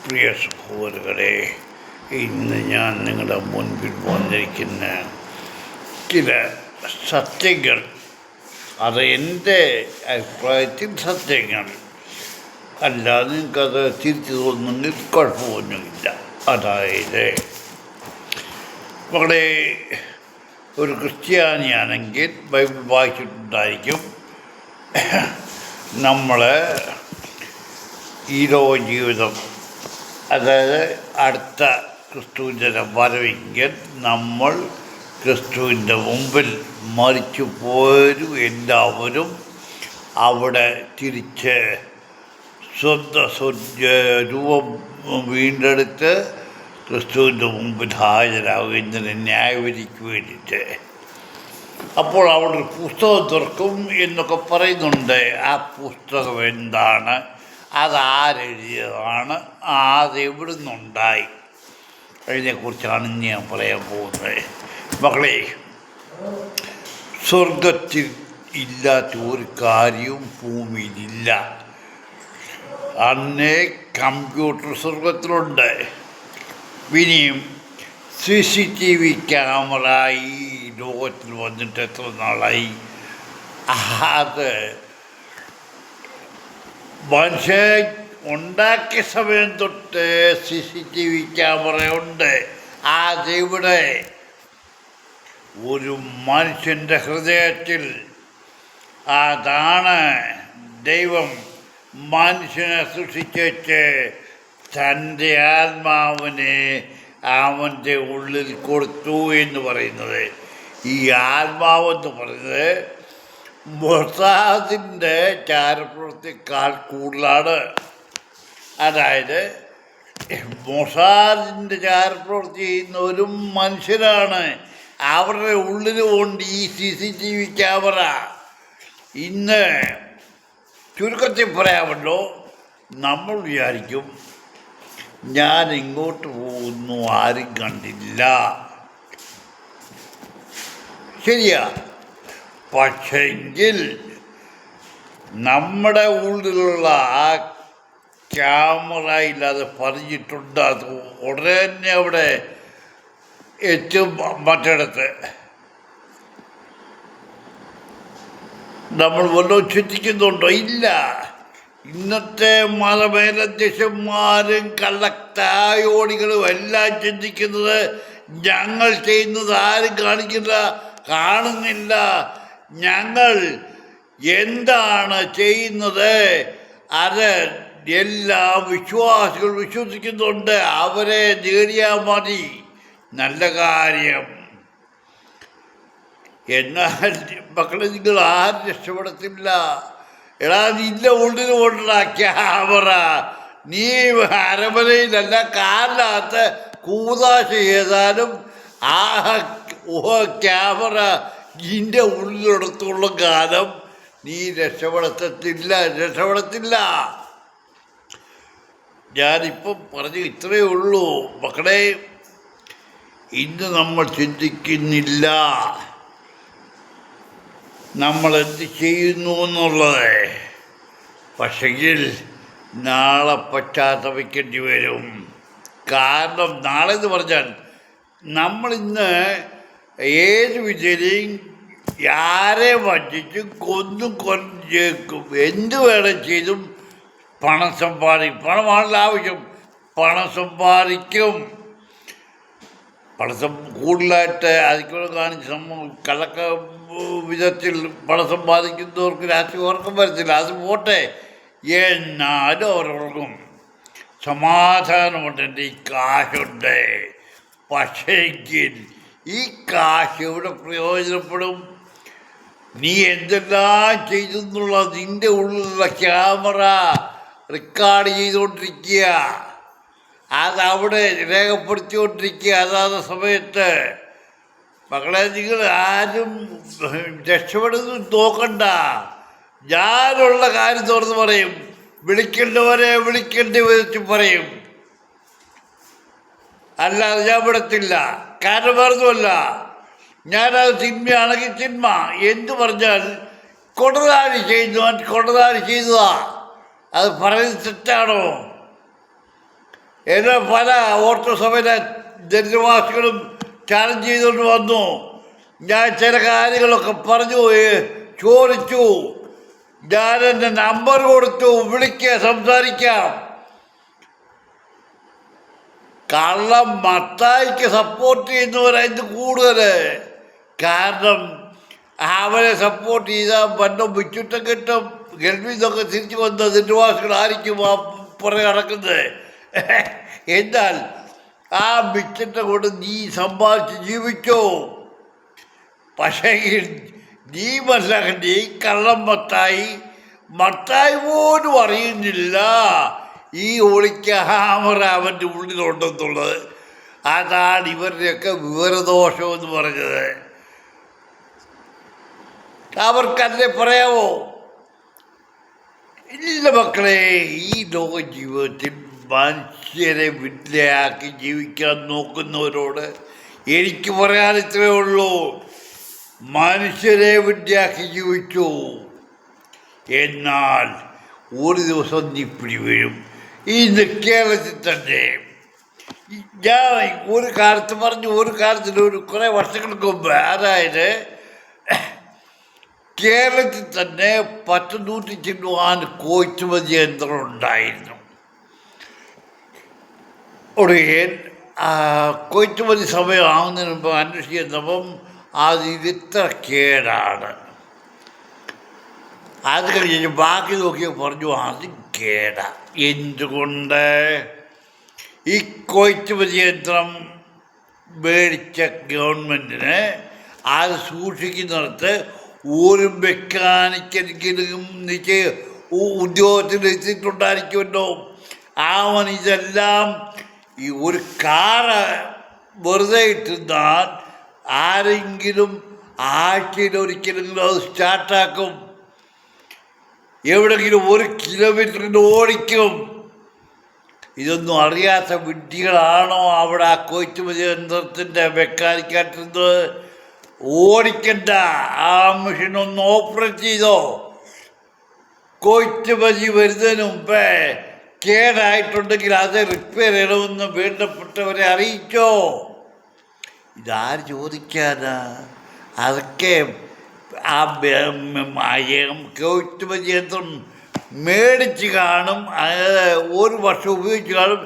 പ്രിയ സഹോദരങ്ങളെ, ഇന്ന് ഞാൻ നിങ്ങളുടെ മുൻപിൽ വന്നിരിക്കുന്ന ചില സത്യങ്ങൾ, അത് എൻ്റെ അഭിപ്രായത്തിൽ സത്യങ്ങൾ, അല്ലാതെ നിങ്ങൾക്കത് തിരിച്ചു തോന്നുന്നെങ്കിൽ കുഴപ്പമൊന്നുമില്ല. അതായത് നമ്മുടെ ഒരു ക്രിസ്ത്യാനിയാണെങ്കിൽ ബൈബിൾ വായിച്ചിട്ടുണ്ടായിരിക്കും. നമ്മൾ ഈ ലോക ജീവിതം, അതായത് അടുത്ത ക്രിസ്തുവിൻ്റെ വരവെങ്കിൽ നമ്മൾ ക്രിസ്തുവിൻ്റെ മുമ്പിൽ മരിച്ചു പോയവരും എല്ലാവരും അവിടെ തിരിച്ച് രൂപം വീണ്ടെടുത്ത് ക്രിസ്തുവിൻ്റെ മുമ്പിൽ ഹാജരാകുന്നതിന് ന്യായവിധിക്ക് വേണ്ടിയിട്ട്. അപ്പോൾ അവിടെ ഒരു പുസ്തകം തുറക്കും എന്നൊക്കെ പറയുന്നുണ്ട്. ആ പുസ്തകം എന്താണ്, അതാരെഴുതിയതാണ്, അതെവിടെ നിന്നുണ്ടായി, അതിനെക്കുറിച്ചാണ് ഇന്ന് ഞാൻ പറയാൻ പോകുന്നത്. മക്കളെ, സ്വർഗത്തിൽ ഇല്ലാത്ത ഒരു കാര്യവും ഭൂമിയിലില്ല. അന്നേ കമ്പ്യൂട്ടർ സ്വർഗത്തിലുണ്ട്. ഇനിയും CCTV ക്യാമറ ഈ ലോകത്തിൽ വന്നിട്ട് എത്ര നാളായി? അത് മനുഷ്യൻ ഉണ്ടാക്കിയ സമയം തൊട്ട് CCTV ക്യാമറ ഉണ്ട്. അതിവിടെ ഒരു മനുഷ്യൻ്റെ ഹൃദയത്തിൽ. അതാണ് ദൈവം മനുഷ്യനെ സൃഷ്ടിച്ച് തൻ്റെ ആത്മാവിനെ അവൻ്റെ ഉള്ളിൽ കൊടുത്തു എന്ന് പറയുന്നത്. ഈ ആത്മാവെന്ന് പറയുന്നത് മൊസാദിൻ്റെ ചാരപ്രവൃത്തിക്കാൾ കൂടുതലാണ്. അതായത് മൊസാദിൻ്റെ ചാരപ്രവൃത്തി ചെയ്യുന്ന ഒരു മനുഷ്യരാണ്. അവരുടെ ഉള്ളിൽ കൊണ്ട് ഈ CCTV ക്യാമറ. ഇന്ന് ചുരുക്കത്തിൽ പറയാമല്ലോ, നമ്മൾ വിചാരിക്കും ഞാൻ ഇങ്ങോട്ട് പോകുന്നു, ആരും കണ്ടില്ല. ശരിയാ, പക്ഷെങ്കിൽ നമ്മുടെ ഉള്ളിലുള്ള ആ ക്യാമറ ഇല്ലാതെ പറഞ്ഞിട്ടുണ്ട്. അത് ഉടനെ തന്നെ അവിടെ എത്തും മറ്റിടത്ത്. നമ്മൾ വല്ലതും ചിന്തിക്കുന്നുണ്ടോ? ഇല്ല. ഇന്നത്തെ മതമേലധ്യക്ഷന്മാരും കള്ളത്തായോടികളും എല്ലാം ചിന്തിക്കുന്നത് ഞങ്ങൾ ചെയ്യുന്നത് ആരും കാണുന്നില്ല. ഞങ്ങൾ എന്താണ് ചെയ്യുന്നത് അത് എല്ലാ വിശ്വാസികൾ വിശ്വസിക്കുന്നുണ്ട്. അവരെ നേടിയാൽ മതി, നല്ല കാര്യം. എന്നാൽ മക്കളെ, നിങ്ങൾ ആരും രക്ഷപ്പെടത്തില്ല. എടാ, നിന്റെ ഉള്ളിൽ കൊണ്ടുള്ള ക്യാമറ നീ അരമനയിലല്ല കാറിനകത്ത് കൂതാശ ചെയ്താലും ആ ക്യാമറ നിന്റെ ഉള്ളിലെടുത്തുള്ള കാലം നീ രക്ഷപ്പെടത്തില്ല. ഞാനിപ്പം പറഞ്ഞു ഇത്രയേ ഉള്ളൂ. മക്കളെ, ഇന്ന് നമ്മൾ ചിന്തിക്കുന്നില്ല നമ്മൾ എന്ത് ചെയ്യുന്നു എന്നുള്ളത്. പക്ഷെങ്കിൽ നാളെ പശ്ചാത്തപിക്കേണ്ടി വരും. കാരണം നാളെ എന്ന് പറഞ്ഞാൽ നമ്മളിന്ന് ഏത് വിധേനയും ആരെ വഞ്ചിച്ചും കൊന്നും എന്ത് വേണം ചെയ്തും പണം സമ്പാദിക്കും. പണമാണല്ലോ ആവശ്യം. പണം സമ്പാദിക്കും. കൂടുതലായിട്ട് അതിക്കൂടെ കാണിച്ച് കള്ളക്ക വിധത്തിൽ പണം സമ്പാദിക്കുന്നവർക്ക് രാത്രി ഉറക്കം വരത്തില്ല. അത് പോട്ടെ, എന്നാലും അവരുറങ്ങും. സമാധാനമുണ്ട്, എൻ്റെ ഈ കാശുണ്ട്. പക്ഷേങ്കിൽ ഈ കാശ് എവിടെ പ്രയോജനപ്പെടും? നീ എന്തെല്ലാം ചെയ്തെന്നുള്ള നിൻ്റെ ഉള്ളിലുള്ള ക്യാമറ റെക്കോർഡ് ചെയ്തുകൊണ്ടിരിക്കുക. അതവിടെ രേഖപ്പെടുത്തിക്കൊണ്ടിരിക്കുക അതാത് സമയത്ത്. മക്കളെ, നിങ്ങൾ ആരും രക്ഷപ്പെടുന്നത് നോക്കണ്ട. ഞാനുള്ള കാര്യം തുറന്ന് പറയും. വിളിക്കേണ്ടവരെ വിളിക്കേണ്ടി വിധത്തിൽ പറയും. അല്ലാതെ ഞാൻ വിടത്തില്ല. കാരണം വേറൊന്നുമല്ല, ഞാനത് സിനിമയാണെങ്കിൽ സിനിമ എന്തു പറഞ്ഞാൽ കൊടതാരി ചെയ്തതാ. അത് പറയുന്നത് തെറ്റാണോ? എന്നെ പല ഓർത്തസഭയിലെ ദരിദ്രവാസികളും ചാലഞ്ച് ചെയ്തുകൊണ്ട് വന്നു. ഞാൻ ചില കാര്യങ്ങളൊക്കെ പറഞ്ഞു, ചോദിച്ചു. ഞാൻ എൻ്റെ നമ്പർ കൊടുത്തു, വിളിക്കുക, സംസാരിക്കാം. കള്ളം മത്തായിക്ക് സപ്പോർട്ട് ചെയ്യുന്നവരായിരുന്നു കൂടുതൽ. കാരണം അവരെ സപ്പോർട്ട് ചെയ്താൽ ബന്ധം വിച്ചുട്ടം കിട്ടും. ഗൾഫിൽ നിന്നൊക്കെ തിരിച്ചു വന്ന ദരിദ്രവാസികൾ ആയിരിക്കും ആ പുറകെ നടക്കുന്നത്. എന്നാൽ ആ മിച്ചത്തെ കൊണ്ട് നീ സമ്പാദിച്ച് ജീവിച്ചോ. പക്ഷേ നീ മനസ്സിലാക്കണ്ടേ, ഈ കള്ളം മത്തായി പോലും അറിയുന്നില്ല ഈ ഒളിക്കാമറ അവൻ്റെ ഉള്ളിലുണ്ടെന്നുള്ളത്. അതാണ് ഇവരുടെയൊക്കെ വിവരദോഷം എന്ന് പറഞ്ഞത്. അവർക്കതിനെ പറയാമോ? ഇല്ല മക്കളെ. ഈ ലോക ജീവിതത്തിൽ മനുഷ്യരെ വിദ്യയാക്കി ജീവിക്കാൻ നോക്കുന്നവരോട് എനിക്ക് പറയാൻ ഇത്രയേ ഉള്ളൂ, മനുഷ്യരെ വിദ്യയാക്കി ജീവിച്ചു. എന്നാൽ ഒരു ദിവസം നീ പിടി വീഴും. ഇന്ന് കേരളത്തിൽ തന്നെ ഞാൻ ഒരു കാലത്ത് പറഞ്ഞു, ഒരു കാലത്തിൽ കുറേ വർഷങ്ങൾക്ക് മുമ്പ്, അതായത് കേരളത്തിൽ തന്നെ 100 ചില്ലുവാൻ കോച്ചുമതി യന്ത്രം ഉണ്ടായിരുന്നു. ഒടുവിൽ കൊയ്ത്തുമതി സമയമാകുന്നതിന് മുമ്പ് അന്വേഷിക്കുന്നപ്പം അത് ഇത്ര കേടാണ്. അത് കഴിഞ്ഞ് ബാക്കി നോക്കിയാൽ പറഞ്ഞു അത് കേടാ. എന്തുകൊണ്ട്? ഈ കൊയ്ത്തുമതി യന്ത്രം മേടിച്ച ഗവൺമെൻറ്റിന് അത് സൂക്ഷിക്കുന്നിടത്ത് ഒരു മെക്കാനിക്കെങ്കിലും ഉദ്യോഗത്തിൽ എത്തിയിട്ടുണ്ടായിരിക്കുമല്ലോ. അവൻ ഇതെല്ലാം ഈ ഒരു കാറ് വെറുതെ ഇട്ടിരുന്നാൽ ആരെങ്കിലും ആഴ്ചയിലൊരിക്കലെങ്കിലും അത് സ്റ്റാർട്ടാക്കും. എവിടെയെങ്കിലും 1 കിലോമീറ്ററിന് ഓടിക്കും. ഇതൊന്നും അറിയാത്ത വിഡ്ഢികളാണോ അവിടെ ആ കൊയ്ത്തുമതി യന്ത്രത്തിൻ്റെ മെക്കാനിക്കായിട്ടിരുന്നത്? ഓടിക്കണ്ട, ആ മെഷീനൊന്ന് ഓപ്പറേറ്റ് ചെയ്തോ. കൊയ്ത്തുമതി വരുന്നതിന് മുമ്പേ കേടായിട്ടുണ്ടെങ്കിൽ അത് റിപ്പയർ ചെയ്യണമെന്ന് വേണ്ടപ്പെട്ടവരെ അറിയിച്ചോ. ഇതാര് ചോദിക്കാനാ? അതൊക്കെ ആ കൊയ്ത്തുമതി യന്ത്രം മേടിച്ച് കാണും, ഒരു വർഷം ഉപയോഗിച്ച് കാണും.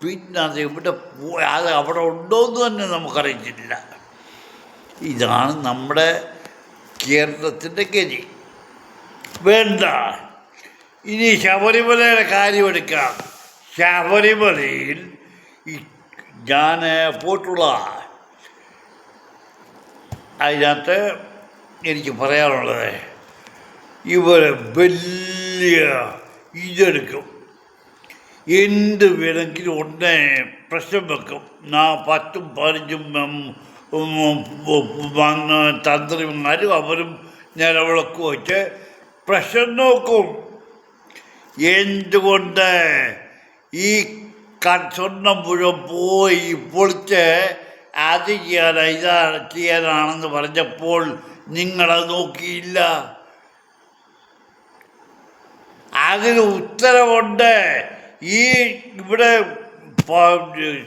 പിന്നെ അത് എവിടെ പോയി, അത് അവിടെ ഉണ്ടോയെന്ന് തന്നെ നമുക്കറിയിച്ചില്ല. ഇതാണ് നമ്മുടെ കേരളത്തിൻ്റെ ഗതി. വേണ്ട. ഇനി ശബരിമലയുടെ കാര്യമെടുക്കാം. ശബരിമലയിൽ ഞാൻ പോയിട്ടുള്ള അതിനകത്ത് എനിക്ക് പറയാനുള്ളത്, ഇവർ വലിയ ഇതെടുക്കും, എന്ത് വേണമെങ്കിലും ഒന്നേ പ്രശ്നം വെക്കും. 10ഉം 15ഉം തന്ത്രിമാരും അവരും നിലവിളക്ക് വെച്ച് പ്രശ്നം നോക്കും. എന്തുകൊണ്ട്? ഈ സ്വർണം മുഴുവൻ പോയി പൊളിച്ച് അത് ചെയ്യാനാണെന്ന് പറഞ്ഞപ്പോൾ നിങ്ങളത് നോക്കിയില്ല. അതിന് ഉത്തരവുണ്ട്. ഈ ഇവിടെ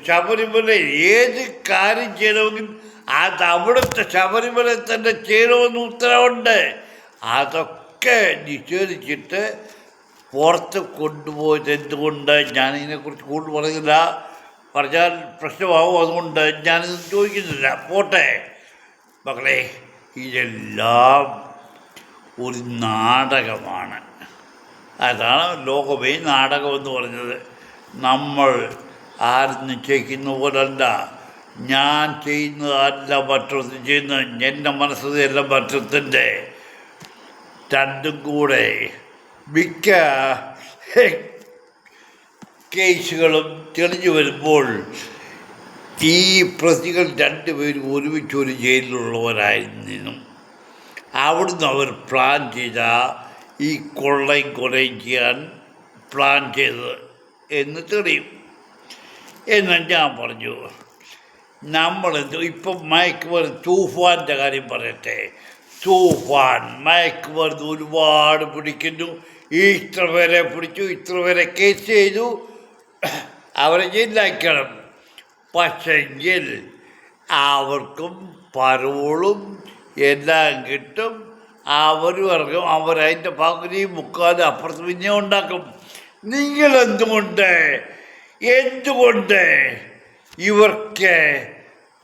ശബരിമല ഏത് കാര്യം ചെയ്യണമെങ്കിൽ അത് അവിടുത്തെ ശബരിമല തന്നെ ചെയ്യണമെന്ന് ഉത്തരവുണ്ട്. അതൊക്കെ നിഷേധിച്ചിട്ട് പുറത്ത് കൊണ്ടുപോയത് എന്തുകൊണ്ട്? ഞാനിതിനെക്കുറിച്ച് കൂടുതൽ പറയുന്നില്ല, പറഞ്ഞാൽ പ്രശ്നമാവും. അതുകൊണ്ട് ഞാനിത് ചോദിക്കുന്നില്ല. പോട്ടെ മക്കളെ, ഇതെല്ലാം ഒരു നാടകമാണ്. അതാണ് ലോകമേ നാടകമെന്ന് പറഞ്ഞത്. നമ്മൾ ആരും നിശ്ചയിക്കുന്ന പോലല്ല. ഞാൻ ചെയ്യുന്നതല്ല മറ്റൊരുത്തൻ ചെയ്യുന്നത്. എൻ്റെ മനസ്സിലല്ല മറ്റൊരുത്തൻ്റെ. രണ്ടും കൂടെ മിക്ക കേസുകളും തെളിഞ്ഞു വരുമ്പോൾ ഈ പ്രതികൾ 2 പേരും ഒരുമിച്ച് ഒരു ജയിലിലുള്ളവരായിരുന്നു. അവിടുന്ന് അവർ പ്ലാൻ ചെയ്ത ഈ കൊള്ളയും ചെയ്യാൻ പ്ലാൻ ചെയ്തത് എന്ന് തെളിയും എന്ന് ഞാൻ പറഞ്ഞു. നമ്മളെന്തോ ഇപ്പം മയക്കുമരുന്ന് തൂഫാൻ്റെ കാര്യം പറയട്ടെ. തൂഫാൻ മയക്കുമരുന്ന് ഒരുപാട് പിടിക്കുന്നു. ഇത്ര പേരെ പിടിച്ചു, ഇത്ര പേരെ കേസ് ചെയ്തു. അവരെ ജയിലാക്കണം. പക്ഷെങ്കിൽ അവർക്കും പരോളും എല്ലാം കിട്ടും. അവർ ഇറങ്ങും, അവരതിൻ്റെ പകുതിയും മുക്കാലും അപ്പുറത്ത് പിന്നെ ഉണ്ടാക്കും. നിങ്ങളെന്തുകൊണ്ട് ഇവർക്ക്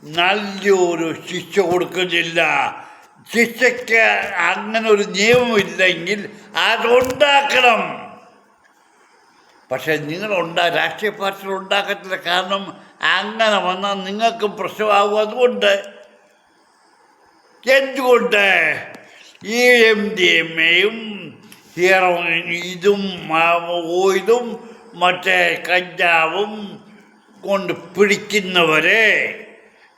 നല്ലൊരു ശിക്ഷ കൊടുക്കുന്നില്ല? ശിക്ഷയ്ക്ക് അങ്ങനെ ഒരു നിയമമില്ലെങ്കിൽ അതുണ്ടാക്കണം. പക്ഷെ രാഷ്ട്രീയ പാർട്ടികൾ ഉണ്ടാക്കത്തില്ല. കാരണം അങ്ങനെ വന്നാൽ നിങ്ങൾക്കും പ്രശ്നമാകും. അതുകൊണ്ട് എന്തുകൊണ്ട് ഈ MDMA-യും ഇതും ഓയിലും മറ്റേ കഞ്ചാവും കൊണ്ട് പിടിക്കുന്നവരെ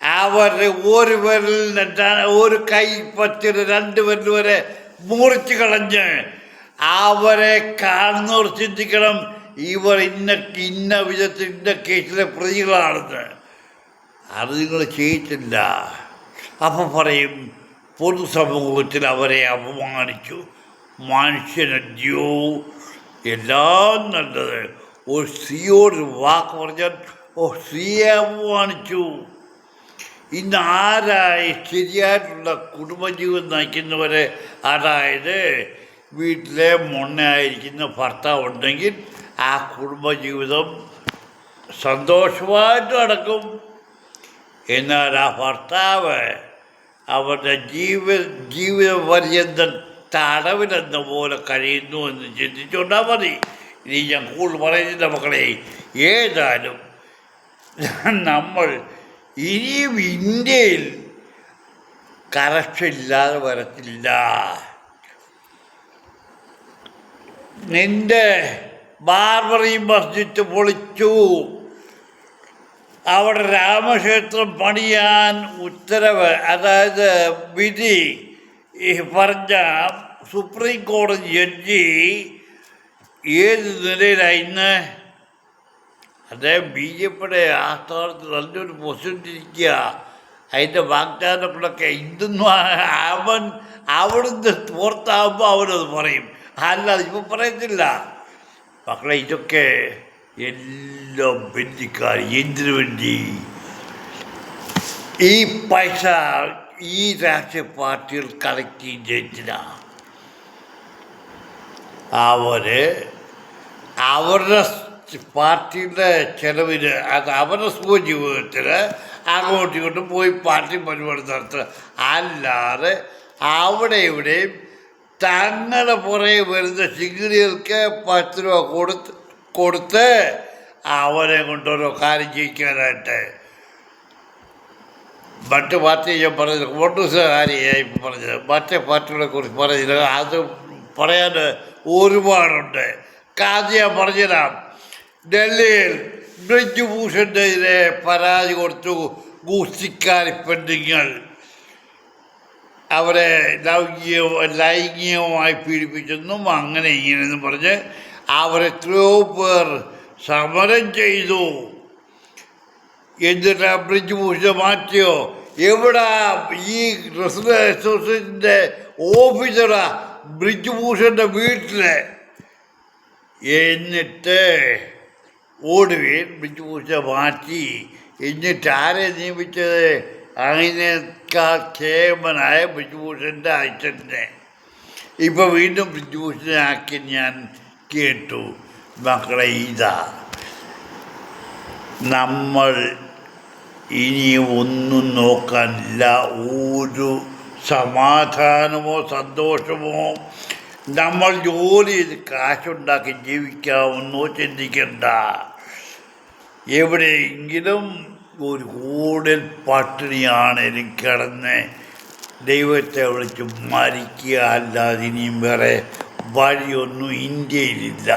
അവരുടെ ഒരു വിരലിൽ ഒരു കൈ പറ്റിയ 2 വിരൽ വരെ മുറിച്ച് കളഞ്ഞ് അവരെ കാണുന്നവർ ചിന്തിക്കണം, ഇവർ ഇന്ന വിധത്തിൽ ഇന്ന കേസിലെ പ്രതികളാണെന്ന്. അത് നിങ്ങൾ ചെയ്യിച്ചില്ല. അപ്പം പറയും പൊതുസമൂഹത്തിൽ അവരെ അപമാനിച്ചു. മനുഷ്യനോ എല്ലാം നല്ലത്. ഒരു സ്ത്രീയോട് വാക്ക് പറഞ്ഞാൽ സ്ത്രീയെ അപമാനിച്ചു. ഇന്ന് ആരായി ശരിയായിട്ടുള്ള കുടുംബജീവിതം നയിക്കുന്നവരെ, അതായത് വീട്ടിലെ മൊണ്ണയായിരിക്കുന്ന ഭർത്താവ് ഉണ്ടെങ്കിൽ ആ കുടുംബജീവിതം സന്തോഷമായിട്ട് നടക്കും. എന്നാൽ ആ ഭർത്താവ് അവരുടെ ജീവിത പര്യന്തം തടവിലെന്ന പോലെ കഴിയുന്നു എന്ന് ചിന്തിച്ചുകൊണ്ടാൽ മതി. ഇനി ഞാൻ കൂടുതൽ പറയുന്നില്ല മക്കളെ. ഏതായാലും നമ്മൾ ഇനിയും ഇന്ത്യയിൽ കറപ്ഷൻ ഇല്ലാതെ വരത്തില്ല. നിന്റെ ബാർബറി മസ്ജിദ് പൊളിച്ചു, അവിടെ രാമക്ഷേത്രം പണിയാൻ ഉത്തരവ്, അതായത് വിധി പറഞ്ഞ സുപ്രീം കോടതി ജഡ്ജി ഏത് നിലയിലാണ് ഇന്ന്? അദ്ദേഹം BJPയുടെ ആസ്ഥാനത്ത് നല്ലൊരു പൊസിഷനിരിക്കുക. അതിൻ്റെ വാഗ്ദാനങ്ങളൊക്കെ ഇതൊന്നും അവിടുന്ന് പുറത്താകുമ്പോൾ അവരത് പറയും, അല്ലാതെ ഇപ്പം പറയത്തില്ല. മക്കളെ, ഇതൊക്കെ എല്ലാം ബന്ധിക്കാർ. എന്തിനു വേണ്ടി? ഈ പൈസ ഈ രാഷ്ട്രീയ പാർട്ടികൾ കളക്ട് ചെയ്തില്ല. അവരുടെ പാർട്ടിയുടെ ചെലവിന്, അത് അവരുടെ സുഖജീവിതത്തിന് അങ്ങോട്ടും ഇങ്ങോട്ടും പോയി പാർട്ടി പരിപാടി നടത്തുക. അല്ലാതെ അവിടെ ഇവിടെയും തങ്ങളുടെ പുറകെ വരുന്ന ചിങ്കിടികൾക്ക് 10 രൂപ കൊടുത്ത് അവരെ കൊണ്ടോരോ കാര്യം ചെയ്യിക്കാനായിട്ട്. മറ്റ് പാർട്ടി ഞാൻ പറഞ്ഞത് കോൺഗ്രസ് കാര്യമായി ഇപ്പം പറഞ്ഞത്. മറ്റേ പാർട്ടികളെ കുറിച്ച് പറഞ്ഞത് അത് പറയാൻ ഒരുപാടുണ്ട്. ഞാൻ പറഞ്ഞുതരാം. ഡൽഹിയിൽ ബ്രിജ് ഭൂഷണെതിരെ പരാതി കൊടുത്തു ഗൂസ്തിക്കാരി പെണ്ണുങ്ങൾ. അവരെ ലൈംഗികമായി പീഡിപ്പിച്ചെന്നും അങ്ങനെ ഇങ്ങനെയെന്നും പറഞ്ഞ് അവരെത്രയോ പേർ സമരം ചെയ്തു. എന്നിട്ട് ബ്രിജ് ഭൂഷൺ മാറ്റിയോ? എവിടെ? ഈ റെസിഡൻസ് അസോസിയേഷൻ്റെ ഓഫീസറാ ബ്രിജ് ഭൂഷൻ്റെ വീട്ടിൽ. എന്നിട്ട് ഓടുകയും ബ്രിജ് ഭൂഷൺ മാറ്റി. എന്നിട്ട് ആരെ നിയമിച്ചത്? അതിനേക്കാൾ കേമനായ ബ്രിജ് ഭൂഷൻ്റെ അച്ഛനെ ഇപ്പം വീണ്ടും ബ്രിജ് ഭൂഷണെ ആക്കി ഞാൻ കേട്ടു. മക്കളെ, ഇതാ നമ്മൾ ഇനി ഒന്നും നോക്കാനില്ല. ഒരു സമാധാനമോ സന്തോഷമോ, നമ്മൾ ജോലി ചെയ്ത് കാശുണ്ടാക്കി ജീവിക്കാമെന്നോ ചിന്തിക്കണ്ട. എവിടെയെങ്കിലും ഒരു കൂടുതൽ പട്ടിണിയാണേലും കിടന്ന് ദൈവത്തെ വിളിച്ച് മരിക്കുക, അല്ലാതെ ഇനിയും വേറെ വഴിയൊന്നും ഇന്ത്യയിലില്ല.